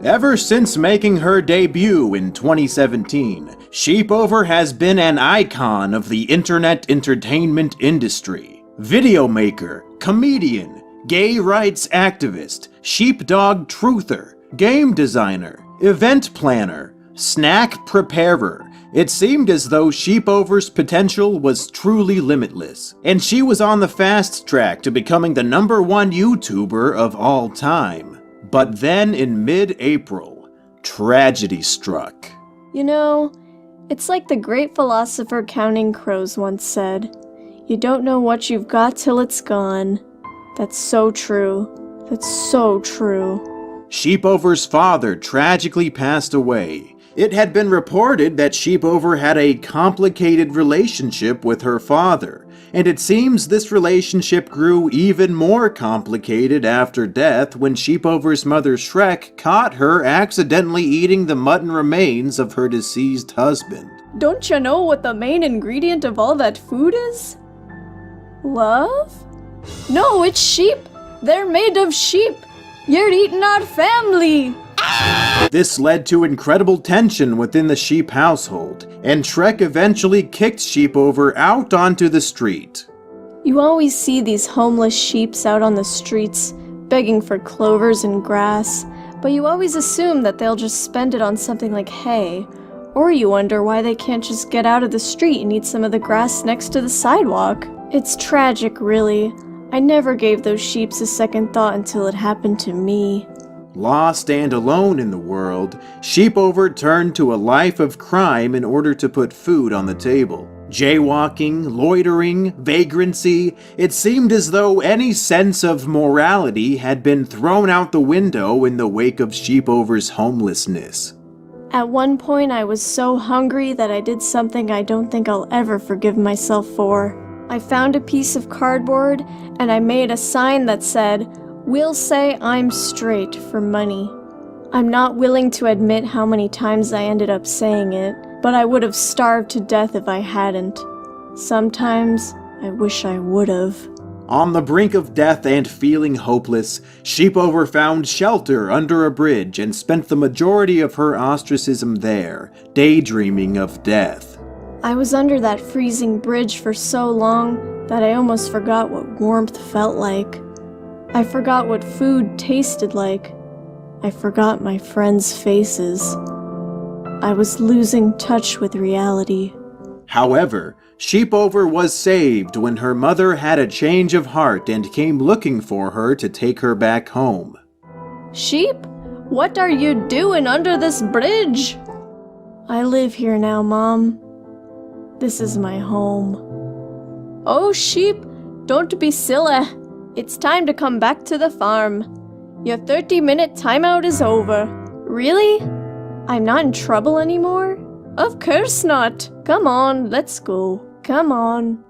Ever since making her debut in 2017, Sheepover has been an icon of the internet entertainment industry. Video maker, comedian, gay rights activist, sheepdog truther, game designer, event planner, snack preparer. It seemed as though Sheepover's potential was truly limitless, and she was on the fast track to becoming the #1 YouTuber of all time. But then in mid-April, tragedy struck. You know, it's like the great philosopher Counting Crows once said, "You don't know what you've got till it's gone." That's so true. That's so true. Sheepover's father tragically passed away. It had been reported that Sheepover had a complicated relationship with her father, and it seems this relationship grew even more complicated after death when Sheepover's mother Shrek caught her accidentally eating the mutton remains of her deceased husband. Don't you know what the main ingredient of all that food is? Love? No, it's sheep. They're made of sheep. You're eating our family. This led to incredible tension within the sheep household, and Shrek eventually kicked Sheepover out onto the street. You always see these homeless sheeps out on the streets, begging for clovers and grass, but you always assume that they'll just spend it on something like hay, or you wonder why they can't just get out of the street and eat some of the grass next to the sidewalk. It's tragic, really. I never gave those sheeps a second thought until it happened to me. Lost and alone in the world, Sheepover turned to a life of crime in order to put food on the table. Jaywalking, loitering, vagrancy, it seemed as though any sense of morality had been thrown out the window in the wake of Sheepover's homelessness. At one point, I was so hungry that I did something I don't think I'll ever forgive myself for. I found a piece of cardboard and I made a sign that said, "We'll say I'm straight for money." I'm not willing to admit how many times I ended up saying it, but I would have starved to death if I hadn't. Sometimes, I wish I would have. On the brink of death and feeling hopeless, Sheepover found shelter under a bridge and spent the majority of her ostracism there, daydreaming of death. I was under that freezing bridge for so long that I almost forgot what warmth felt like. I forgot what food tasted like. I forgot my friends' faces. I was losing touch with reality. However, Sheepover was saved when her mother had a change of heart and came looking for her to take her back home. Sheep, what are you doing under this bridge? I live here now, Mom. This is my home. Oh, sheep, don't be silly. It's time to come back to the farm. Your 30-minute timeout is over. Really? I'm not in trouble anymore? Of course not. Come on, let's go. Come on.